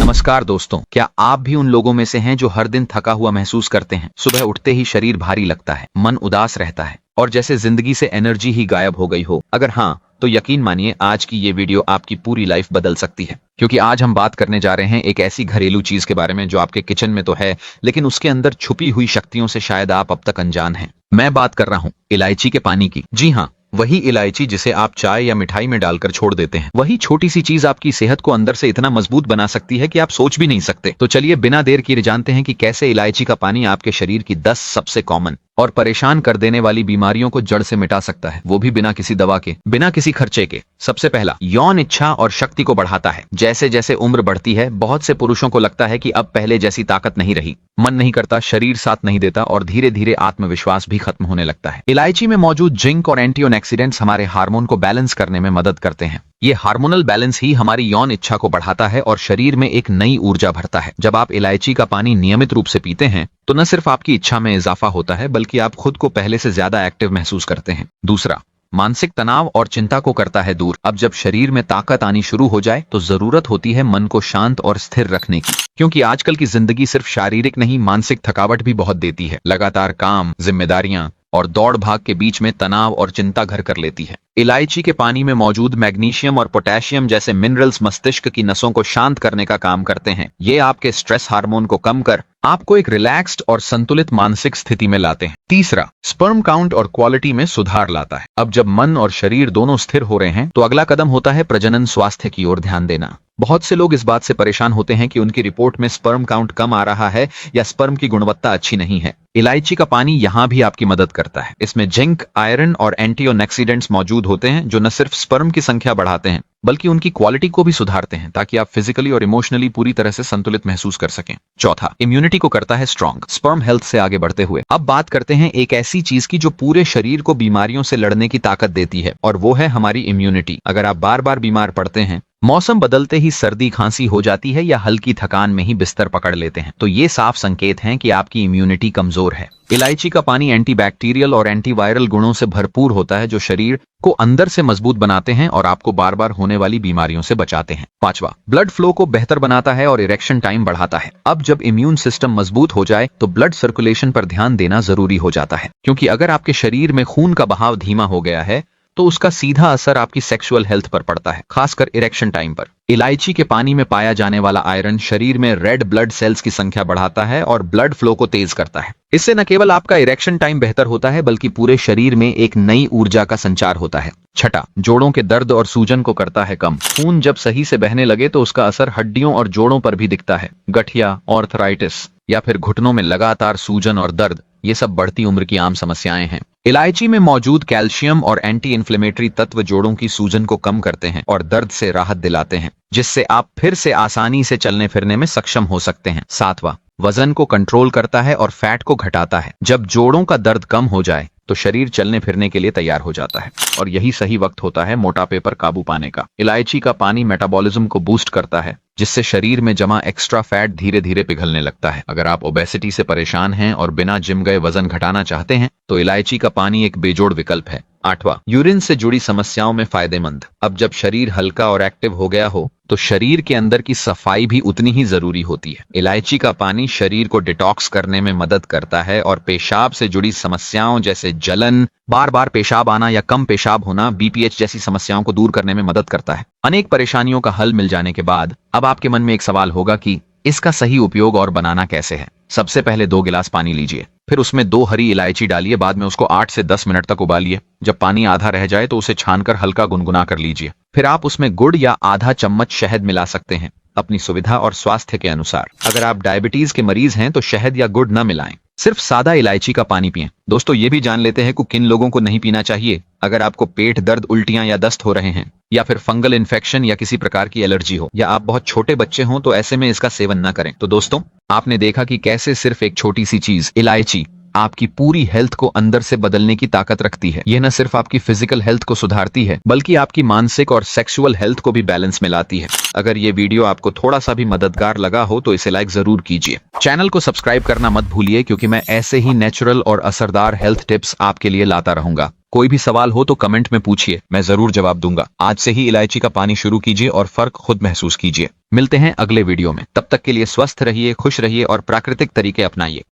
नमस्कार दोस्तों, क्या आप भी उन लोगों में से हैं जो हर दिन थका हुआ महसूस करते हैं? सुबह उठते ही शरीर भारी लगता है, मन उदास रहता है और जैसे जिंदगी से एनर्जी ही गायब हो गई हो। अगर हाँ, तो यकीन मानिए आज की ये वीडियो आपकी पूरी लाइफ बदल सकती है। क्योंकि आज हम बात करने जा रहे हैं एक ऐसी घरेलू चीज के बारे में जो आपके किचन में तो है, लेकिन उसके अंदर छुपी हुई शक्तियों से शायद आप अब तक अनजान हैं। मैं बात कर रहा हूँ इलायची के पानी की। जी हाँ, वही इलायची जिसे आप चाय या मिठाई में डालकर छोड़ देते हैं। वही छोटी सी चीज आपकी सेहत को अंदर से इतना मजबूत बना सकती है कि आप सोच भी नहीं सकते। तो चलिए बिना देर किए जानते हैं कि कैसे इलायची का पानी आपके शरीर की 10 सबसे कॉमन और परेशान कर देने वाली बीमारियों को जड़ से मिटा सकता है, वो भी बिना किसी दवा के, बिना किसी खर्चे के। सबसे पहला, यौन इच्छा और शक्ति को बढ़ाता है। जैसे जैसे उम्र बढ़ती है, बहुत से पुरुषों को लगता है कि अब पहले जैसी ताकत नहीं रही, मन नहीं करता, शरीर साथ नहीं देता और धीरे धीरे आत्मविश्वास भी खत्म होने लगता है। इलायची में मौजूद जिंक और एंटीऑक्सीडेंट्स हमारे हार्मोन को बैलेंस करने में मदद करते हैं। ये हार्मोनल बैलेंस ही हमारी यौन इच्छा को बढ़ाता है और शरीर में एक नई ऊर्जा भरता है। जब आप इलायची का पानी नियमित रूप से पीते हैं तो न सिर्फ आपकी इच्छा में इजाफा होता है, बल्कि आप खुद को पहले से ज्यादा एक्टिव महसूस करते हैं। दूसरा, मानसिक तनाव और चिंता को करता है दूर। अब जब शरीर में ताकत आनी शुरू हो जाए तो जरूरत होती है मन को शांत और स्थिर रखने की, क्योंकि आजकल की जिंदगी सिर्फ शारीरिक नहीं, मानसिक थकावट भी बहुत देती है। लगातार काम, जिम्मेदारियां और दौड़ भाग के बीच में तनाव और चिंता घर कर लेती है। इलायची के पानी में मौजूद मैग्नीशियम और पोटेशियम जैसे मिनरल्स मस्तिष्क की नसों को शांत करने का काम करते हैं। ये आपके स्ट्रेस हार्मोन को कम कर आपको एक रिलैक्स्ड और संतुलित मानसिक स्थिति में लाते हैं। तीसरा, स्पर्म काउंट और क्वालिटी में सुधार लाता है। अब जब मन और शरीर दोनों स्थिर हो रहे हैं तो अगला कदम होता है प्रजनन स्वास्थ्य की ओर ध्यान देना। बहुत से लोग इस बात से परेशान होते हैं कि उनकी रिपोर्ट में स्पर्म काउंट कम आ रहा है या स्पर्म की गुणवत्ता अच्छी नहीं है। इलायची का पानी यहाँ भी आपकी मदद करता है। इसमें जिंक, आयरन और एंटीऑक्सीडेंट्स मौजूद होते हैं जो न सिर्फ स्पर्म की संख्या बढ़ाते हैं बल्कि उनकी क्वालिटी को भी सुधारते हैं, ताकि आप फिजिकली और इमोशनली पूरी तरह से संतुलित महसूस कर सकें। चौथा, इम्यूनिटी को करता है स्ट्रांग। स्पर्म हेल्थ से आगे बढ़ते हुए अब बात करते हैं एक ऐसी चीज की जो पूरे शरीर को बीमारियों से लड़ने की ताकत देती है, और वो है हमारी इम्यूनिटी। अगर आप बार बार बीमार पड़ते हैं, मौसम बदलते ही सर्दी खांसी हो जाती है या हल्की थकान में ही बिस्तर पकड़ लेते हैं, तो ये साफ संकेत हैं कि आपकी इम्यूनिटी कमजोर है। इलायची का पानी एंटीबैक्टीरियल और एंटीवायरल गुणों से भरपूर होता है जो शरीर को अंदर से मजबूत बनाते हैं और आपको बार बार होने वाली बीमारियों से बचाते हैं। पांचवा, ब्लड फ्लो को बेहतर बनाता है और इरेक्शन टाइम बढ़ाता है। अब जब इम्यून सिस्टम मजबूत हो जाए तो ब्लड सर्कुलेशन पर ध्यान देना जरूरी हो जाता है, क्योंकि अगर आपके शरीर में खून का बहाव धीमा हो गया है तो उसका सीधा असर आपकी सेक्सुअल हेल्थ पर पड़ता है, खासकर इरेक्शन टाइम पर। इलायची के पानी में पाया जाने वाला आयरन शरीर में रेड ब्लड सेल्स की संख्या बढ़ाता है और ब्लड फ्लो को तेज करता है। इससे न केवल आपका इरेक्शन टाइम बेहतर होता है बल्कि पूरे शरीर में एक नई ऊर्जा का संचार होता है। छठा, जोड़ों के दर्द और सूजन को करता है कम। खून जब सही से बहने लगे तो उसका असर हड्डियों और जोड़ों पर भी दिखता है। गठिया, ऑर्थराइटिस या फिर घुटनों में लगातार सूजन और दर्द, ये सब बढ़ती उम्र की आम समस्याएं हैं। इलायची में मौजूद कैल्शियम और एंटी इन्फ्लेमेटरी तत्व जोड़ों की सूजन को कम करते हैं और दर्द से राहत दिलाते हैं, जिससे आप फिर से आसानी से चलने फिरने में सक्षम हो सकते हैं। सातवां, वजन को कंट्रोल करता है और फैट को घटाता है। जब जोड़ों का दर्द कम हो जाए तो शरीर चलने फिरने के लिए तैयार हो जाता है, और यही सही वक्त होता है मोटापे पर काबू पाने का। इलायची का पानी मेटाबॉलिज्म को बूस्ट करता है, जिससे शरीर में जमा एक्स्ट्रा फैट धीरे धीरे पिघलने लगता है। अगर आप ओबेसिटी से परेशान हैं और बिना जिम गए वजन घटाना चाहते हैं तो इलायची का पानी एक बेजोड़ विकल्प है। आठवां, यूरिन से जुड़ी समस्याओं में फायदेमंद। अब जब शरीर हल्का और एक्टिव हो गया हो तो शरीर के अंदर की सफाई भी उतनी ही जरूरी होती है। इलायची का पानी शरीर को डिटॉक्स करने में मदद करता है और पेशाब से जुड़ी समस्याओं जैसे जलन, बार बार पेशाब आना या कम पेशाब होना, बीपीएच जैसी समस्याओं को दूर करने में मदद करता है। अनेक परेशानियों का हल मिल जाने के बाद अब आपके मन में एक सवाल होगा कि इसका सही उपयोग और बनाना कैसे है। सबसे पहले 2 गिलास पानी लीजिए, फिर उसमें 2 हरी इलायची डालिए, बाद में उसको 8 से 10 मिनट तक उबालिए। जब पानी आधा रह जाए तो उसे छानकर हल्का गुनगुना कर लीजिए। फिर आप उसमें गुड़ या आधा चम्मच शहद मिला सकते हैं, अपनी सुविधा और स्वास्थ्य के अनुसार। अगर आप डायबिटीज के मरीज हैं तो शहद या गुड़ न मिलाएं, सिर्फ सादा इलायची का पानी पिएं। दोस्तों, ये भी जान लेते हैं कि किन लोगों को नहीं पीना चाहिए। अगर आपको पेट दर्द, उल्टियां या दस्त हो रहे हैं, या फिर फंगल इन्फेक्शन या किसी प्रकार की एलर्जी हो, या आप बहुत छोटे बच्चे हों, तो ऐसे में इसका सेवन न करें। तो दोस्तों, आपने देखा कि कैसे सिर्फ एक छोटी सी चीज इलायची आपकी पूरी हेल्थ को अंदर से बदलने की ताकत रखती है। यह न सिर्फ आपकी फिजिकल हेल्थ को सुधारती है बल्कि आपकी मानसिक और सेक्सुअल हेल्थ को भी बैलेंस में लाती है। अगर ये वीडियो आपको थोड़ा सा भी मददगार लगा हो तो इसे लाइक जरूर कीजिए। चैनल को सब्सक्राइब करना मत भूलिए, क्योंकि मैं ऐसे ही नेचुरल और असरदार हेल्थ टिप्स आपके लिए लाता रहूंगा। कोई भी सवाल हो तो कमेंट में पूछिए, मैं जरूर जवाब दूंगा। आज से ही इलायची का पानी शुरू कीजिए और फर्क खुद महसूस कीजिए। मिलते हैं अगले वीडियो में, तब तक के लिए स्वस्थ रहिए, खुश रहिए और प्राकृतिक तरीके अपनाइए।